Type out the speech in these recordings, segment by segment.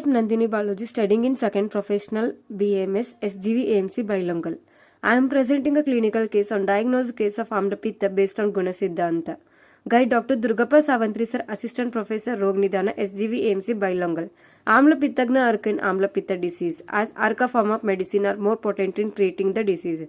Myself Nandini Baloji, studying in second professional BMS SGV AMC Bailhongal. I am presenting a clinical case on diagnosed case of Amlapitta based on Guna Siddhanta. Guide Dr. Durgappa Savantri sir, Assistant Professor Rog Nidana SGV AMC Bailhongal. Amlapittagna arc in Amlapitta disease, as arca form of medicine are more potent in treating the disease.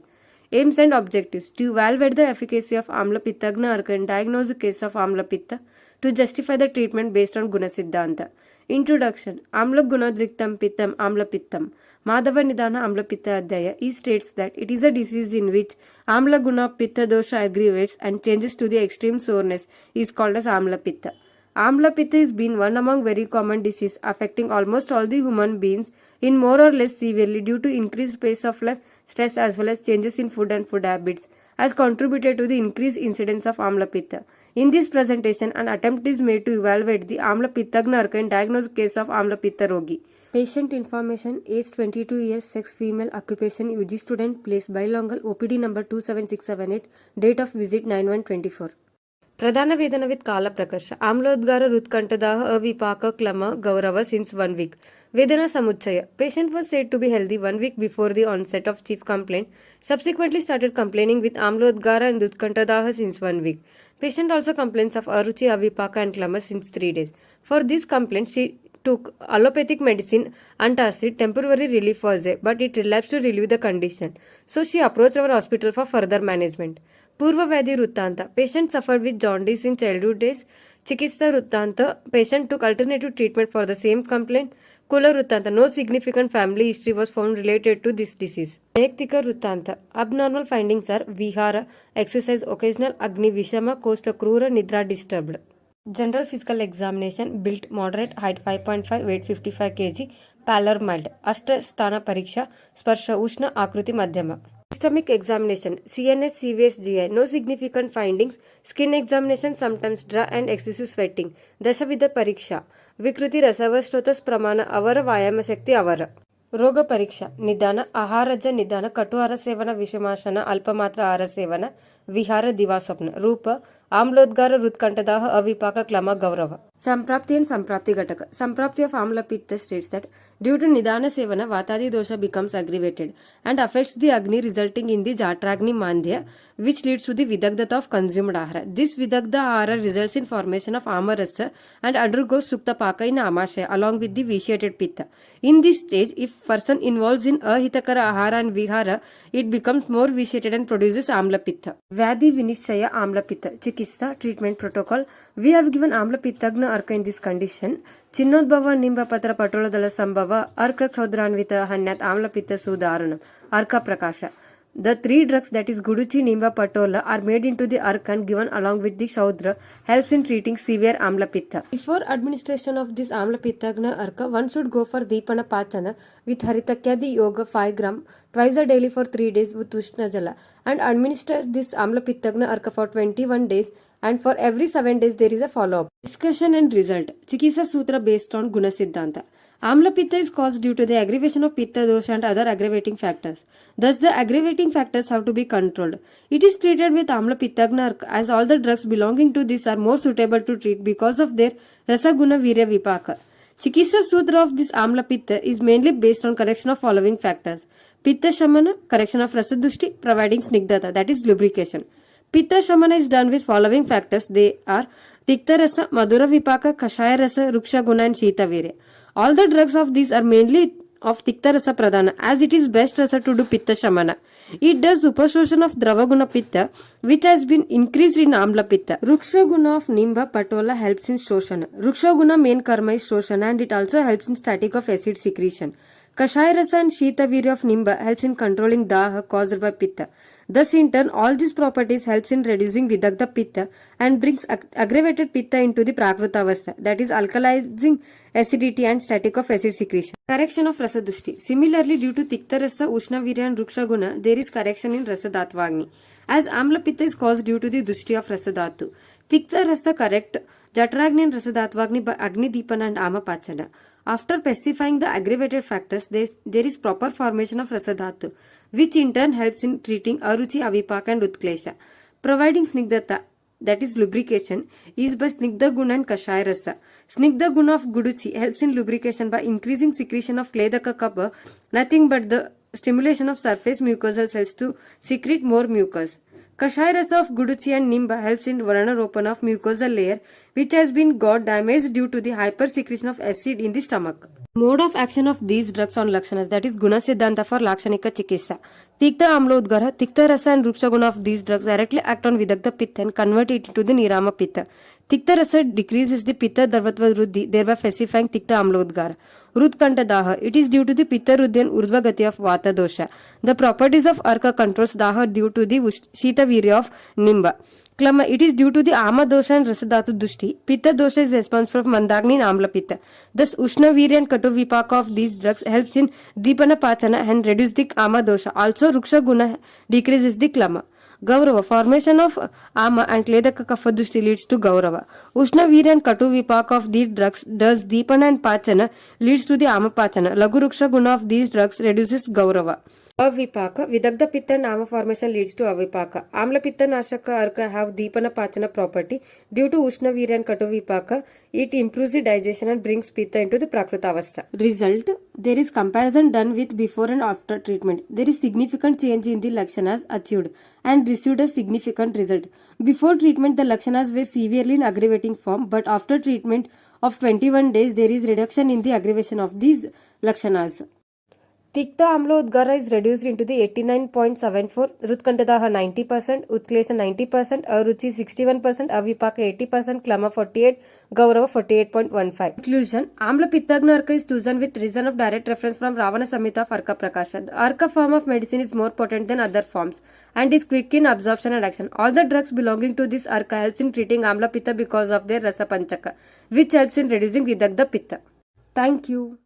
Aims and objectives: to evaluate the efficacy of Amlapittagna arc and diagnose the case of Amlapitta, to justify the treatment based on Guna Siddhanta. Introduction. Amla Gunadriktam Pittam Amlapittam. Madhava Nidana Amlapitta Adhyaya. He states that it is a disease in which Amla Guna Pitta Dosha aggravates and changes to the extreme soreness is called as Amlapitta. Amlapitta has been one among very common disease affecting almost all the human beings in more or less severely due to increased pace of life, stress as well as changes in food and food habits has contributed to the increased incidence of Amlapitta. In this presentation, an attempt is made to evaluate the Amlapittagna arca and diagnose case of Amlapitta Rogi. Patient information: age 22 years, sex female, occupation UG student, place Bailhongal, OPD number 27678, date of visit 9/1/24. Pradhana Vedana with Kala Prakasha. Amlodgara Rutkantadah Avipaka Klama Gaurava since 1 week. Vedana Samuchaya. Patient was said to be healthy 1 week before the onset of chief complaint. Subsequently started complaining with Amlodgara and Rutkantadah since 1 week. Patient also complains of Aruchi, Avipaka and Klama since 3 days. For these complaints, she took allopathic medicine antacid. Temporary relief was there, but it relapsed to relieve the condition. So she approached our hospital for further management. Purva Vyadhi Ruttanta. Patient suffered with jaundice in childhood days. Chikitsa Ruttanta. Patient took alternative treatment for the same complaint. Kula Ruttanta. No significant family history was found related to this disease. Ektika Ruttanta. Abnormal findings are Vihara, exercise, occasional Agni, Vishama, Kosta, Krura, Nidra disturbed. General physical examination: built, moderate, height 5.5, weight 55 kg, pallor mild. Ashta Sthana Pariksha, Sparsha Ushna, Akruti Madhyama. Systemic examination: CNS, CVS, GI. No significant findings. Skin examination: sometimes dry and excessive sweating. Dashavidha Pariksha: Vikruti Rasavashtotas Pramana Avara Vayama Shakti Avara. Roga Pariksha: Nidana, Aharaja Nidana, Katuhara Sevana, Vishamashana, Alpamatra Ahara Sevana, Vihara Divasapna. Rupa: Amlodgara Rutkantadaha Avipaka Klama Gaurava. Samprapti and Samprapti Gataka. Samprapti of Amlapitta states that due to Nidana Sevana, Vatadi dosha becomes aggravated and affects the Agni, resulting in the Jatragni Mandhya, which leads to the Vidagdata of consumed Ahara. This Vidagda Ahara results in formation of Amarasa and undergoes Sukta Paka in Amashaya along with the vitiated Pitta. In this stage, if person involves in Ahitakara Ahara and Vihara, it becomes more vitiated and produces Amlapitta. Vyadhi Vinishchaya Amlapitta. Chikitsa treatment protocol. We have given Amlapittagna arca in this condition. Chinnodbhava Nimba Patra Patoladala Sambhava Arka Kshodranvita Hanyat Amlapitta Sudaranam Arka Prakasha. The 3 drugs, that is Guduchi, Nimba, Patola, are made into the arc and given along with the Shaudra, helps in treating severe Amlapitta. Before administration of this Amlapittagna arca, one should go for Deepana Pachana with Haritakyadi Yoga 5 gram twice a daily for 3 days with Ushna Jala and administer this Amlapittagna arca for 21 days, and for every 7 days there is a follow-up. Discussion and result. Chikitsa Sutra based on Guna Siddhanta. Amlapitta is caused due to the aggravation of Pitta dosha and other aggravating factors. Thus, the aggravating factors have to be controlled. It is treated with Amlapittagna arca, as all the drugs belonging to this are more suitable to treat because of their Rasaguna Virya Vipaka. Chikitsa Sutra of this Amlapitta is mainly based on correction of following factors: Pitta Shamana, correction of Rasadushti, providing Snigdhata, that is lubrication. Pitta Shamana is done with following factors. They are Tikta Rasa, Madhura Vipaka, Kashaya Rasa, Ruksha Guna and Shita Virya. All the drugs of these are mainly of Tikta Rasa Pradhana, as it is best rasa to do Pitta Shamana. It does Upashoshan of Dravaguna Pitta, which has been increased in Amla Pitta. Ruksha Guna of Nimba Patola helps in Shoshana. Ruksha Guna main karma is Shoshana, and it also helps in static of acid secretion. Kashaya Rasa and Shita Virya of Nimba helps in controlling Daha caused by Pitta. Thus, in turn, all these properties helps in reducing Vidagda Pitta and brings aggravated Pitta into the Prakritavastha, that is alkalizing acidity and static of acid secretion. Correction of Rasadushti. Similarly, due to Tikta Rasa, Ushna Virya and Ruksha Guna, there is correction in Rasadattvagni, as Amla Pitta is caused due to the Dushti of Rasadhatu. Tikta Rasa correct Jatragni and Rasadhattvagni by Agni Deepana and Amapachana. After specifying the aggravated factors, there is proper formation of Rasadhatu, which in turn helps in treating Aruchi, Avipaka and Utklesha, providing Snigdhata that is lubrication, is by Snigdha Guna and Kashaya Rasa. Snigdha Guna of Guduchi helps in lubrication by increasing secretion of Kledaka Kappa, nothing but the stimulation of surface mucosal cells to secrete more mucus. Kashaya Rasa of Guduchi and Nimba helps in Varanaropan of mucosal layer which has been got damaged due to the hypersecretion of acid in the stomach. Mode of action of these drugs on Lakshanas, that is Guna Siddhanta for Lakshanika Chikitsa. Tikta Amla Udgara, Tikta Rasa and Ruksha Guna of these drugs directly act on Vidagdha Pitta and convert it into the Nirama Pitta. Tikta Rasa decreases the Pitta Darvatva Ruddhi, thereby specifying Tikta Amla Udgara. Rudkanta Daha, it is due to the Pitta Ruddhi and Urdhva Gati of Vata Dosha. The properties of Arka controls Daha due to the Shita Virya of Nimba. Klama, it is due to the Ama dosha and Rasadhatu Dushti. Pitta dosha is responsible for Mandagni and Amlapitta. Thus, Ushna Virya and Katu Vipaka of these drugs helps in Dipana Pachana and reduce the Ama dosha. Also, Ruksha Guna decreases the Klama. Gaurava, formation of Ama and Kledaka Kapha Dushti leads to Gaurava. Ushna Virya and Katu Vipaka of these drugs does Dipana and Pachana leads to the Ama Pachana. Lagu Ruksha Guna of these drugs reduces Gaurava. Avipaka, Vidagdha Pitta and Ama formation leads to Avipaka. Amlapitta Nashaka Arka have Deepana Pachana property. Due to Ushna Virya and Katu Vipaka, it improves the digestion and brings Pitta into the Prakrutavastha. Result, there is comparison done with before and after treatment. There is significant change in the Lakshanas achieved and received a significant result. Before treatment, the Lakshanas were severely in aggravating form, but after treatment of 21 days, there is reduction in the aggravation of these Lakshanas. Tikta Amla Udgara is reduced into the 89.74, Rutkantadaha 90%, Utklesha 90%, Aruchi 61%, Avipaka 80%, Klama 48%, Gaurava 48.15. Conclusion, Amla Pittagna Arka is chosen with reason of direct reference from Ravana Samhita of Arka Prakasha. The Arka form of medicine is more potent than other forms and is quick in absorption and action. All the drugs belonging to this Arka helps in treating Amla Pitta because of their Rasa Panchaka, which helps in reducing Vidagdha Pitta. Thank you.